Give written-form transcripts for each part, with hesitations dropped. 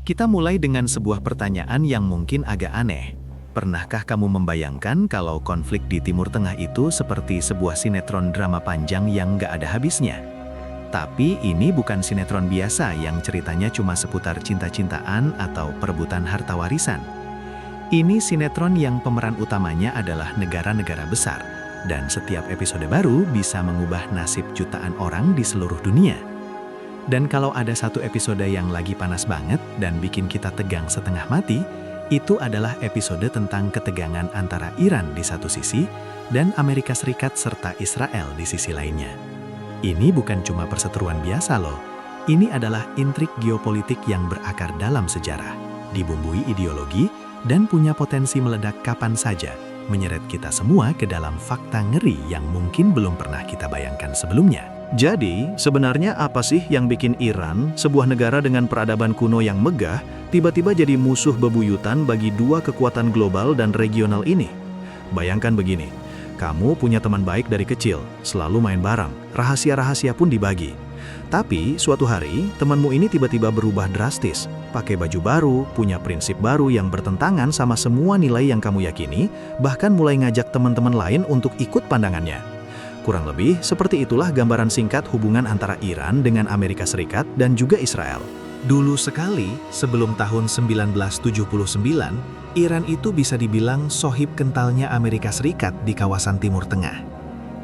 Kita mulai dengan sebuah pertanyaan yang mungkin agak aneh. Pernahkah kamu membayangkan kalau konflik di Timur Tengah itu seperti sebuah sinetron drama panjang yang nggak ada habisnya? Tapi ini bukan sinetron biasa yang ceritanya cuma seputar cinta-cintaan atau perebutan harta warisan. Ini sinetron yang pemeran utamanya adalah negara-negara besar, dan setiap episode baru bisa mengubah nasib jutaan orang di seluruh dunia. Dan kalau ada satu episode yang lagi panas banget dan bikin kita tegang setengah mati, itu adalah episode tentang ketegangan antara Iran di satu sisi dan Amerika Serikat serta Israel di sisi lainnya. Ini bukan cuma perseteruan biasa loh, ini adalah intrik geopolitik yang berakar dalam sejarah, dibumbui ideologi, dan punya potensi meledak kapan saja, menyeret kita semua ke dalam fakta ngeri yang mungkin belum pernah kita bayangkan sebelumnya. Jadi, sebenarnya apa sih yang bikin Iran, sebuah negara dengan peradaban kuno yang megah, tiba-tiba jadi musuh bebuyutan bagi dua kekuatan global dan regional ini? Bayangkan begini, kamu punya teman baik dari kecil, selalu main bareng, rahasia-rahasia pun dibagi. Tapi, suatu hari, temanmu ini tiba-tiba berubah drastis, pakai baju baru, punya prinsip baru yang bertentangan sama semua nilai yang kamu yakini, bahkan mulai ngajak teman-teman lain untuk ikut pandangannya. Kurang lebih, seperti itulah gambaran singkat hubungan antara Iran dengan Amerika Serikat dan juga Israel. Dulu sekali, sebelum tahun 1979, Iran itu bisa dibilang sohib kentalnya Amerika Serikat di kawasan Timur Tengah.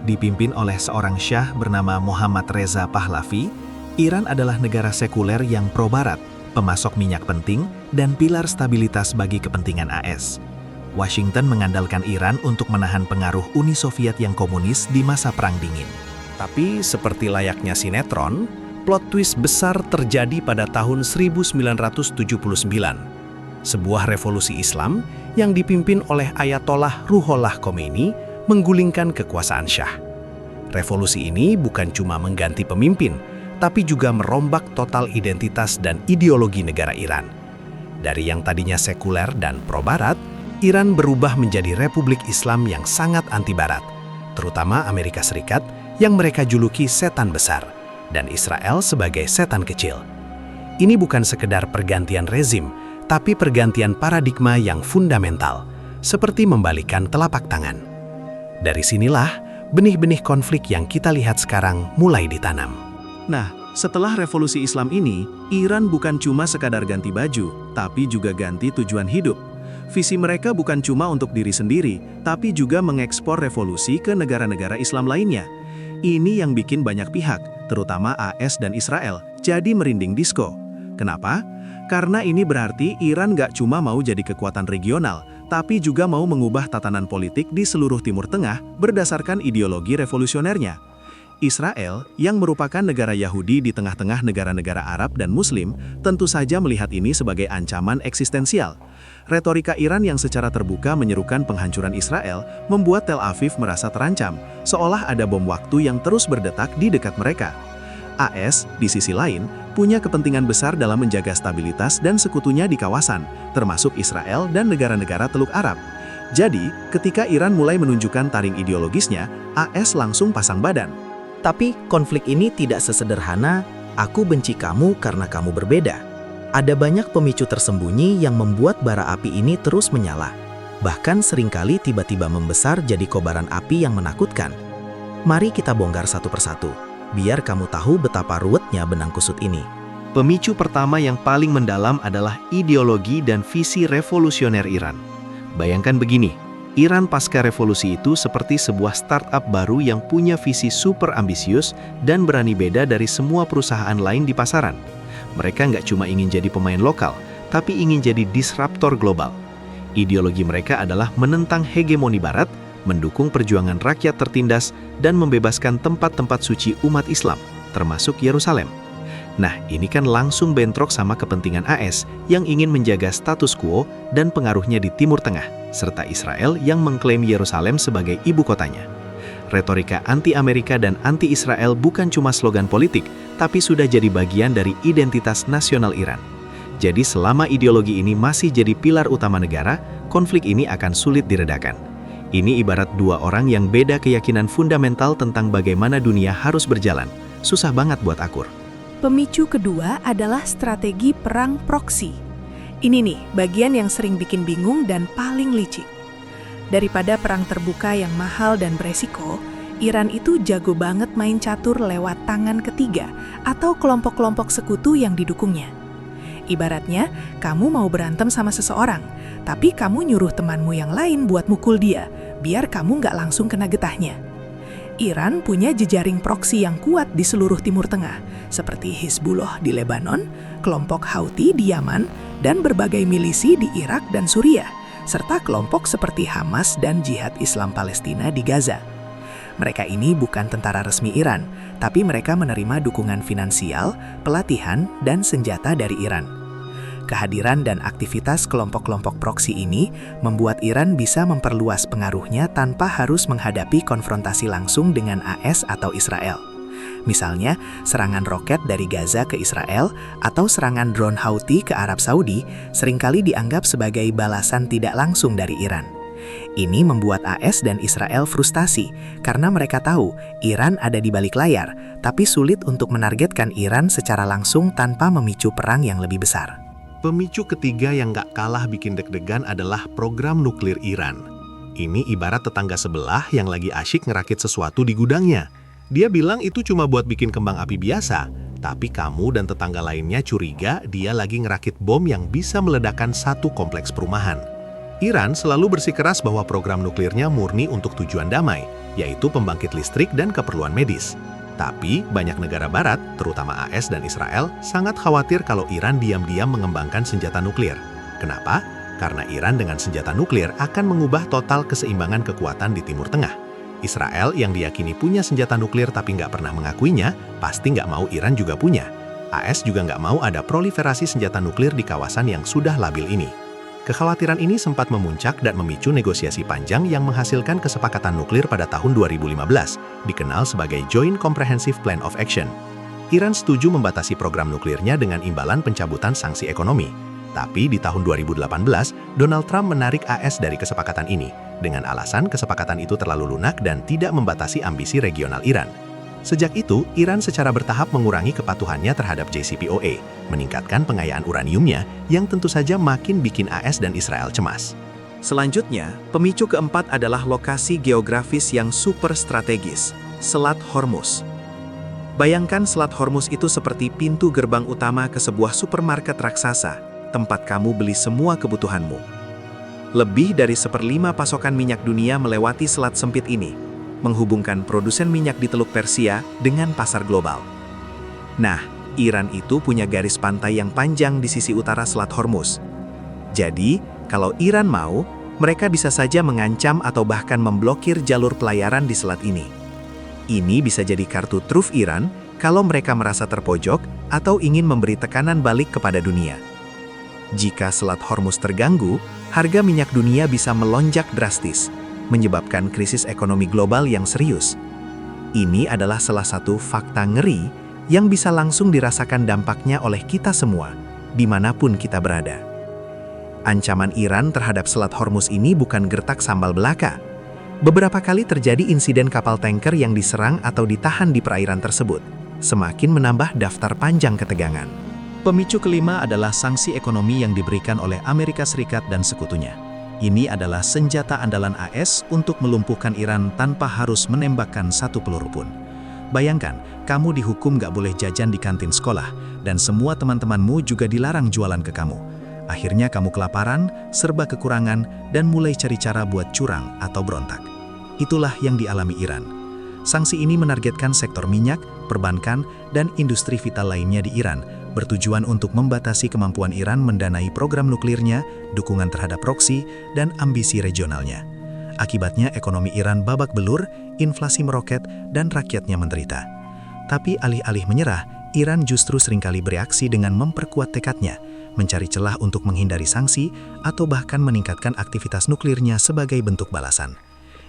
Dipimpin oleh seorang syah bernama Mohammad Reza Pahlavi, Iran adalah negara sekuler yang pro-barat, pemasok minyak penting, dan pilar stabilitas bagi kepentingan AS. Washington mengandalkan Iran untuk menahan pengaruh Uni Soviet yang komunis di masa Perang Dingin. Tapi seperti layaknya sinetron, plot twist besar terjadi pada tahun 1979. Sebuah revolusi Islam yang dipimpin oleh Ayatollah Ruhollah Khomeini menggulingkan kekuasaan Syah. Revolusi ini bukan cuma mengganti pemimpin, tapi juga merombak total identitas dan ideologi negara Iran. Dari yang tadinya sekuler dan pro-barat, Iran berubah menjadi republik Islam yang sangat anti-barat, terutama Amerika Serikat yang mereka juluki setan besar, dan Israel sebagai setan kecil. Ini bukan sekedar pergantian rezim, tapi pergantian paradigma yang fundamental, seperti membalikkan telapak tangan. Dari sinilah, benih-benih konflik yang kita lihat sekarang mulai ditanam. Nah, setelah revolusi Islam ini, Iran bukan cuma sekadar ganti baju, tapi juga ganti tujuan hidup. Visi mereka bukan cuma untuk diri sendiri, tapi juga mengekspor revolusi ke negara-negara Islam lainnya. Ini yang bikin banyak pihak, terutama AS dan Israel, jadi merinding disko. Kenapa? Karena ini berarti Iran gak cuma mau jadi kekuatan regional, tapi juga mau mengubah tatanan politik di seluruh Timur Tengah berdasarkan ideologi revolusionernya. Israel, yang merupakan negara Yahudi di tengah-tengah negara-negara Arab dan Muslim, tentu saja melihat ini sebagai ancaman eksistensial. Retorika Iran yang secara terbuka menyerukan penghancuran Israel membuat Tel Aviv merasa terancam, seolah ada bom waktu yang terus berdetak di dekat mereka. AS, di sisi lain, punya kepentingan besar dalam menjaga stabilitas dan sekutunya di kawasan, termasuk Israel dan negara-negara Teluk Arab. Jadi, ketika Iran mulai menunjukkan taring ideologisnya, AS langsung pasang badan. Tapi konflik ini tidak sesederhana, aku benci kamu karena kamu berbeda. Ada banyak pemicu tersembunyi yang membuat bara api ini terus menyala. Bahkan seringkali tiba-tiba membesar jadi kobaran api yang menakutkan. Mari kita bongkar satu persatu, biar kamu tahu betapa ruwetnya benang kusut ini. Pemicu pertama yang paling mendalam adalah ideologi dan visi revolusioner Iran. Bayangkan begini, Iran pasca revolusi itu seperti sebuah startup baru yang punya visi super ambisius dan berani beda dari semua perusahaan lain di pasaran. Mereka nggak cuma ingin jadi pemain lokal, tapi ingin jadi disruptor global. Ideologi mereka adalah menentang hegemoni Barat, mendukung perjuangan rakyat tertindas, dan membebaskan tempat-tempat suci umat Islam, termasuk Yerusalem. Nah, ini kan langsung bentrok sama kepentingan AS yang ingin menjaga status quo dan pengaruhnya di Timur Tengah, serta Israel yang mengklaim Yerusalem sebagai ibu kotanya. Retorika anti-Amerika dan anti-Israel bukan cuma slogan politik, tapi sudah jadi bagian dari identitas nasional Iran. Jadi selama ideologi ini masih jadi pilar utama negara, konflik ini akan sulit diredakan. Ini ibarat dua orang yang beda keyakinan fundamental tentang bagaimana dunia harus berjalan. Susah banget buat akur. Pemicu kedua adalah strategi perang proksi. Ini nih, bagian yang sering bikin bingung dan paling licik. Daripada perang terbuka yang mahal dan beresiko, Iran itu jago banget main catur lewat tangan ketiga atau kelompok-kelompok sekutu yang didukungnya. Ibaratnya, kamu mau berantem sama seseorang, tapi kamu nyuruh temanmu yang lain buat mukul dia, biar kamu nggak langsung kena getahnya. Iran punya jejaring proksi yang kuat di seluruh Timur Tengah, seperti Hizbullah di Lebanon, kelompok Houthi di Yaman, dan berbagai milisi di Irak dan Suriah, serta kelompok seperti Hamas dan Jihad Islam Palestina di Gaza. Mereka ini bukan tentara resmi Iran, tapi mereka menerima dukungan finansial, pelatihan, dan senjata dari Iran. Kehadiran dan aktivitas kelompok-kelompok proksi ini membuat Iran bisa memperluas pengaruhnya tanpa harus menghadapi konfrontasi langsung dengan AS atau Israel. Misalnya, serangan roket dari Gaza ke Israel atau serangan drone Houthi ke Arab Saudi seringkali dianggap sebagai balasan tidak langsung dari Iran. Ini membuat AS dan Israel frustasi karena mereka tahu Iran ada di balik layar, tapi sulit untuk menargetkan Iran secara langsung tanpa memicu perang yang lebih besar. Pemicu ketiga yang gak kalah bikin deg-degan adalah program nuklir Iran. Ini ibarat tetangga sebelah yang lagi asyik ngerakit sesuatu di gudangnya. Dia bilang itu cuma buat bikin kembang api biasa, tapi kamu dan tetangga lainnya curiga dia lagi ngerakit bom yang bisa meledakkan satu kompleks perumahan. Iran selalu bersikeras bahwa program nuklirnya murni untuk tujuan damai, yaitu pembangkit listrik dan keperluan medis. Tapi banyak negara barat, terutama AS dan Israel, sangat khawatir kalau Iran diam-diam mengembangkan senjata nuklir. Kenapa? Karena Iran dengan senjata nuklir akan mengubah total keseimbangan kekuatan di Timur Tengah. Israel yang diyakini punya senjata nuklir tapi nggak pernah mengakuinya, pasti nggak mau Iran juga punya. AS juga nggak mau ada proliferasi senjata nuklir di kawasan yang sudah labil ini. Kekhawatiran ini sempat memuncak dan memicu negosiasi panjang yang menghasilkan kesepakatan nuklir pada tahun 2015, dikenal sebagai Joint Comprehensive Plan of Action. Iran setuju membatasi program nuklirnya dengan imbalan pencabutan sanksi ekonomi. Tapi di tahun 2018, Donald Trump menarik AS dari kesepakatan ini, dengan alasan kesepakatan itu terlalu lunak dan tidak membatasi ambisi regional Iran. Sejak itu, Iran secara bertahap mengurangi kepatuhannya terhadap JCPOA, meningkatkan pengayaan uraniumnya yang tentu saja makin bikin AS dan Israel cemas. Selanjutnya, pemicu keempat adalah lokasi geografis yang super strategis, Selat Hormuz. Bayangkan Selat Hormuz itu seperti pintu gerbang utama ke sebuah supermarket raksasa, tempat kamu beli semua kebutuhanmu. Lebih dari 1/5 pasokan minyak dunia melewati selat sempit ini, menghubungkan produsen minyak di Teluk Persia dengan pasar global. Nah, Iran itu punya garis pantai yang panjang di sisi utara Selat Hormuz. Jadi, kalau Iran mau, mereka bisa saja mengancam atau bahkan memblokir jalur pelayaran di selat ini. Ini bisa jadi kartu truf Iran kalau mereka merasa terpojok atau ingin memberi tekanan balik kepada dunia. Jika Selat Hormuz terganggu, harga minyak dunia bisa melonjak drastis, menyebabkan krisis ekonomi global yang serius. Ini adalah salah satu fakta ngeri yang bisa langsung dirasakan dampaknya oleh kita semua, dimanapun kita berada. Ancaman Iran terhadap Selat Hormuz ini bukan gertak sambal belaka. Beberapa kali terjadi insiden kapal tanker yang diserang atau ditahan di perairan tersebut, semakin menambah daftar panjang ketegangan. Pemicu kelima adalah sanksi ekonomi yang diberikan oleh Amerika Serikat dan sekutunya. Ini adalah senjata andalan AS untuk melumpuhkan Iran tanpa harus menembakkan satu peluru pun. Bayangkan, kamu dihukum gak boleh jajan di kantin sekolah, dan semua teman-temanmu juga dilarang jualan ke kamu. Akhirnya kamu kelaparan, serba kekurangan, dan mulai cari cara buat curang atau berontak. Itulah yang dialami Iran. Sanksi ini menargetkan sektor minyak, perbankan, dan industri vital lainnya di Iran, bertujuan untuk membatasi kemampuan Iran mendanai program nuklirnya, dukungan terhadap proksi, dan ambisi regionalnya. Akibatnya ekonomi Iran babak belur, inflasi meroket, dan rakyatnya menderita. Tapi alih-alih menyerah, Iran justru seringkali bereaksi dengan memperkuat tekadnya, mencari celah untuk menghindari sanksi, atau bahkan meningkatkan aktivitas nuklirnya sebagai bentuk balasan.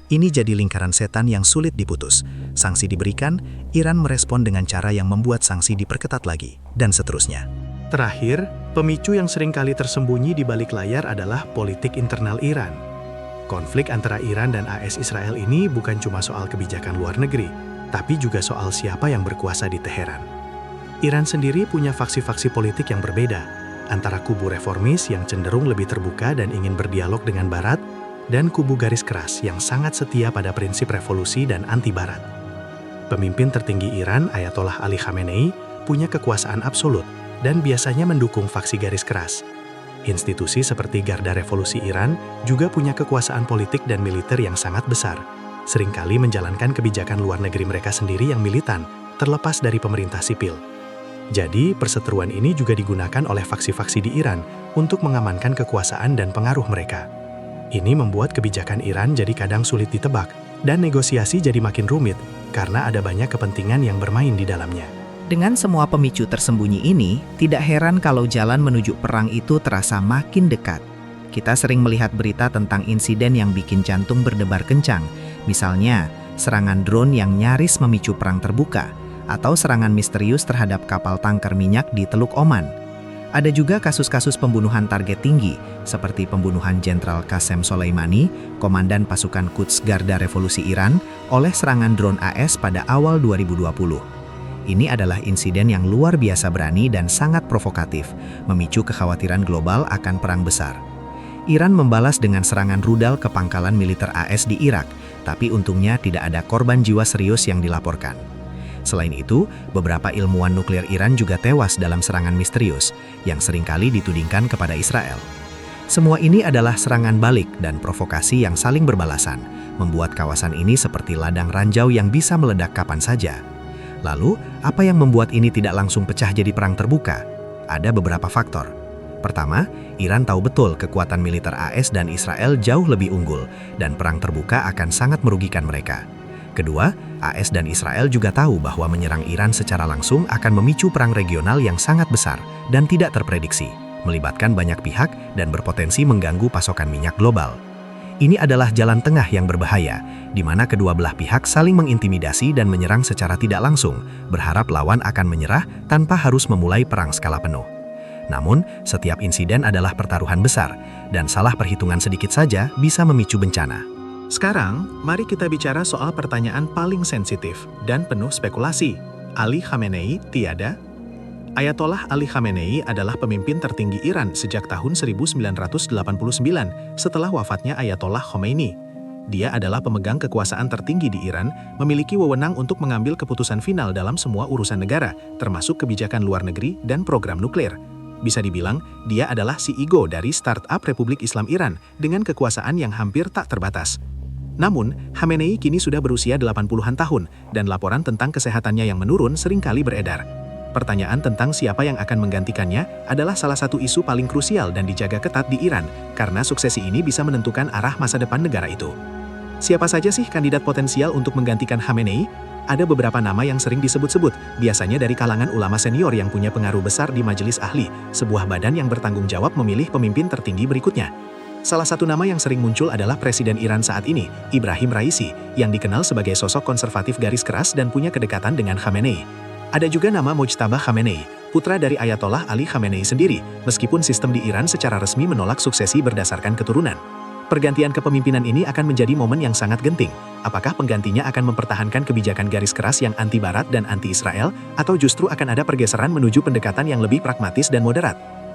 Ini jadi lingkaran setan yang sulit diputus. Sanksi diberikan, Iran merespon dengan cara yang membuat sanksi diperketat lagi, dan seterusnya. Terakhir, pemicu yang seringkali tersembunyi di balik layar adalah politik internal Iran. Konflik antara Iran dan AS Israel ini bukan cuma soal kebijakan luar negeri, tapi juga soal siapa yang berkuasa di Teheran. Iran sendiri punya faksi-faksi politik yang berbeda. antara kubu reformis yang cenderung lebih terbuka dan ingin berdialog dengan Barat, dan kubu garis keras yang sangat setia pada prinsip revolusi dan anti-Barat. Pemimpin tertinggi Iran, Ayatollah Ali Khamenei, punya kekuasaan absolut dan biasanya mendukung faksi garis keras. Institusi seperti Garda Revolusi Iran juga punya kekuasaan politik dan militer yang sangat besar, seringkali menjalankan kebijakan luar negeri mereka sendiri yang militan, terlepas dari pemerintah sipil. Jadi, perseteruan ini juga digunakan oleh faksi-faksi di Iran untuk mengamankan kekuasaan dan pengaruh mereka. Ini membuat kebijakan Iran jadi kadang sulit ditebak, dan negosiasi jadi makin rumit karena ada banyak kepentingan yang bermain di dalamnya. Dengan semua pemicu tersembunyi ini, tidak heran kalau jalan menuju perang itu terasa makin dekat. Kita sering melihat berita tentang insiden yang bikin jantung berdebar kencang, misalnya serangan drone yang nyaris memicu perang terbuka, atau serangan misterius terhadap kapal tangker minyak di Teluk Oman. Ada juga kasus-kasus pembunuhan target tinggi, seperti pembunuhan Jenderal Qasem Soleimani, Komandan Pasukan Quds Garda Revolusi Iran, oleh serangan drone AS pada awal 2020. Ini adalah insiden yang luar biasa berani dan sangat provokatif, memicu kekhawatiran global akan perang besar. Iran membalas dengan serangan rudal ke pangkalan militer AS di Irak, tapi untungnya tidak ada korban jiwa serius yang dilaporkan. Selain itu, beberapa ilmuwan nuklir Iran juga tewas dalam serangan misterius, yang seringkali ditudingkan kepada Israel. Semua ini adalah serangan balik dan provokasi yang saling berbalasan, membuat kawasan ini seperti ladang ranjau yang bisa meledak kapan saja. Lalu, apa yang membuat ini tidak langsung pecah jadi perang terbuka? Ada beberapa faktor. Pertama, Iran tahu betul kekuatan militer AS dan Israel jauh lebih unggul, dan perang terbuka akan sangat merugikan mereka. Kedua, AS dan Israel juga tahu bahwa menyerang Iran secara langsung akan memicu perang regional yang sangat besar dan tidak terprediksi, melibatkan banyak pihak dan berpotensi mengganggu pasokan minyak global. Ini adalah jalan tengah yang berbahaya, di mana kedua belah pihak saling mengintimidasi dan menyerang secara tidak langsung, berharap lawan akan menyerah tanpa harus memulai perang skala penuh. Namun, setiap insiden adalah pertaruhan besar, dan salah perhitungan sedikit saja bisa memicu bencana. Sekarang, mari kita bicara soal pertanyaan paling sensitif dan penuh spekulasi. Ali Khamenei tiada? Ayatollah Ali Khamenei adalah pemimpin tertinggi Iran sejak tahun 1989 setelah wafatnya Ayatollah Khomeini. Dia adalah pemegang kekuasaan tertinggi di Iran, memiliki wewenang untuk mengambil keputusan final dalam semua urusan negara, termasuk kebijakan luar negeri dan program nuklir. Bisa dibilang, dia adalah CEO dari startup Republik Islam Iran dengan kekuasaan yang hampir tak terbatas. Namun, Khamenei kini sudah berusia 80-an tahun, dan laporan tentang kesehatannya yang menurun seringkali beredar. Pertanyaan tentang siapa yang akan menggantikannya adalah salah satu isu paling krusial dan dijaga ketat di Iran, karena suksesi ini bisa menentukan arah masa depan negara itu. Siapa saja sih kandidat potensial untuk menggantikan Khamenei? Ada beberapa nama yang sering disebut-sebut, biasanya dari kalangan ulama senior yang punya pengaruh besar di Majelis Ahli, sebuah badan yang bertanggung jawab memilih pemimpin tertinggi berikutnya. Salah satu nama yang sering muncul adalah Presiden Iran saat ini, Ibrahim Raisi, yang dikenal sebagai sosok konservatif garis keras dan punya kedekatan dengan Khamenei. Ada juga nama Mojtaba Khamenei, putra dari Ayatollah Ali Khamenei sendiri, meskipun sistem di Iran secara resmi menolak suksesi berdasarkan keturunan. Pergantian kepemimpinan ini akan menjadi momen yang sangat genting. Apakah penggantinya akan mempertahankan kebijakan garis keras yang anti-Barat dan anti-Israel, atau justru akan ada pergeseran menuju pendekatan yang lebih pragmatis dan moderat?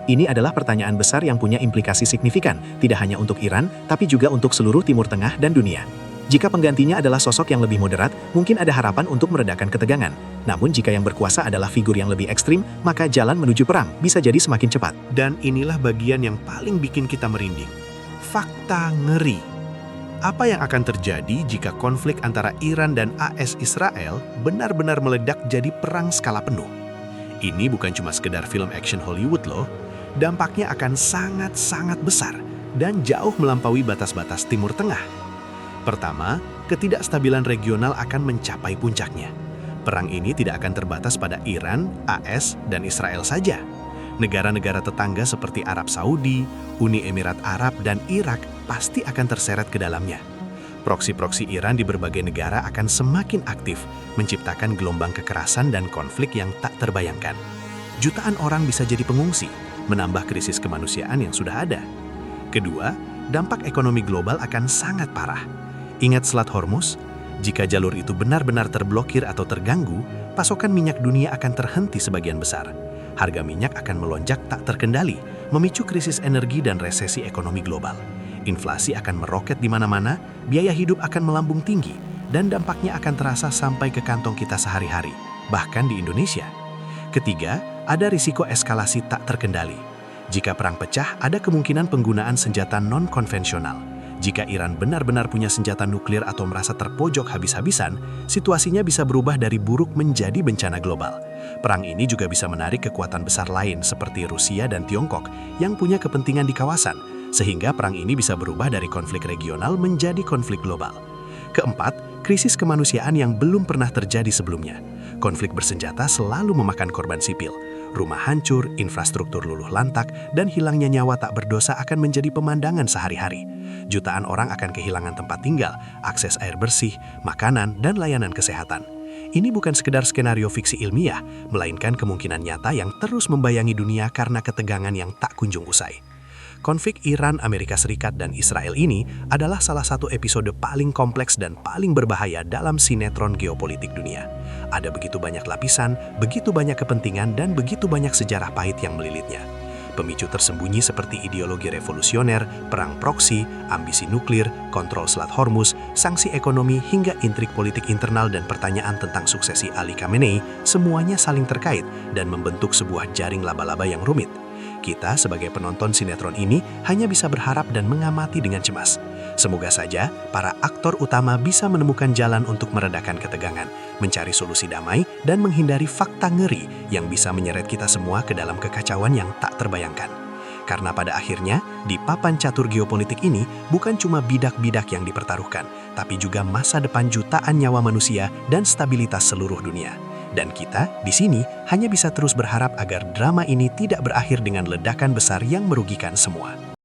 Ini adalah pertanyaan besar yang punya implikasi signifikan, tidak hanya untuk Iran, tapi juga untuk seluruh Timur Tengah dan dunia. Jika penggantinya adalah sosok yang lebih moderat, mungkin ada harapan untuk meredakan ketegangan. Namun jika yang berkuasa adalah figur yang lebih ekstrim, maka jalan menuju perang bisa jadi semakin cepat. Dan inilah bagian yang paling bikin kita merinding. Fakta ngeri. Apa yang akan terjadi jika konflik antara Iran dan AS Israel benar-benar meledak jadi perang skala penuh? Ini bukan cuma sekedar film action Hollywood loh. Dampaknya akan sangat-sangat besar dan jauh melampaui batas-batas Timur Tengah. Pertama, ketidakstabilan regional akan mencapai puncaknya. Perang ini tidak akan terbatas pada Iran, AS, dan Israel saja. Negara-negara tetangga seperti Arab Saudi, Uni Emirat Arab, dan Irak pasti akan terseret ke dalamnya. Proksi-proksi Iran di berbagai negara akan semakin aktif, menciptakan gelombang kekerasan dan konflik yang tak terbayangkan. Jutaan orang bisa jadi pengungsi, menambah krisis kemanusiaan yang sudah ada. Kedua, dampak ekonomi global akan sangat parah. Ingat Selat Hormuz? Jika jalur itu benar-benar terblokir atau terganggu, pasokan minyak dunia akan terhenti sebagian besar. Harga minyak akan melonjak tak terkendali, memicu krisis energi dan resesi ekonomi global. Inflasi akan meroket di mana-mana, biaya hidup akan melambung tinggi, dan dampaknya akan terasa sampai ke kantong kita sehari-hari, bahkan di Indonesia. Ketiga, ada risiko eskalasi tak terkendali. Jika perang pecah, ada kemungkinan penggunaan senjata non-konvensional. Jika Iran benar-benar punya senjata nuklir atau merasa terpojok habis-habisan, situasinya bisa berubah dari buruk menjadi bencana global. Perang ini juga bisa menarik kekuatan besar lain seperti Rusia dan Tiongkok yang punya kepentingan di kawasan, sehingga perang ini bisa berubah dari konflik regional menjadi konflik global. Keempat, krisis kemanusiaan yang belum pernah terjadi sebelumnya. Konflik bersenjata selalu memakan korban sipil. Rumah hancur, infrastruktur luluh lantak, dan hilangnya nyawa tak berdosa akan menjadi pemandangan sehari-hari. Jutaan orang akan kehilangan tempat tinggal, akses air bersih, makanan, dan layanan kesehatan. Ini bukan sekedar skenario fiksi ilmiah, melainkan kemungkinan nyata yang terus membayangi dunia karena ketegangan yang tak kunjung usai. Konflik Iran, Amerika Serikat, dan Israel ini adalah salah satu episode paling kompleks dan paling berbahaya dalam sinetron geopolitik dunia. Ada begitu banyak lapisan, begitu banyak kepentingan, dan begitu banyak sejarah pahit yang melilitnya. Pemicu tersembunyi seperti ideologi revolusioner, perang proksi, ambisi nuklir, kontrol Selat Hormuz, sanksi ekonomi, hingga intrik politik internal dan pertanyaan tentang suksesi Ali Khamenei, semuanya saling terkait dan membentuk sebuah jaring laba-laba yang rumit. Kita sebagai penonton sinetron ini hanya bisa berharap dan mengamati dengan cemas. Semoga saja para aktor utama bisa menemukan jalan untuk meredakan ketegangan, mencari solusi damai, dan menghindari fakta ngeri yang bisa menyeret kita semua ke dalam kekacauan yang tak terbayangkan. Karena pada akhirnya, di papan catur geopolitik ini bukan cuma bidak-bidak yang dipertaruhkan, tapi juga masa depan jutaan nyawa manusia dan stabilitas seluruh dunia. Dan kita di sini hanya bisa terus berharap agar drama ini tidak berakhir dengan ledakan besar yang merugikan semua.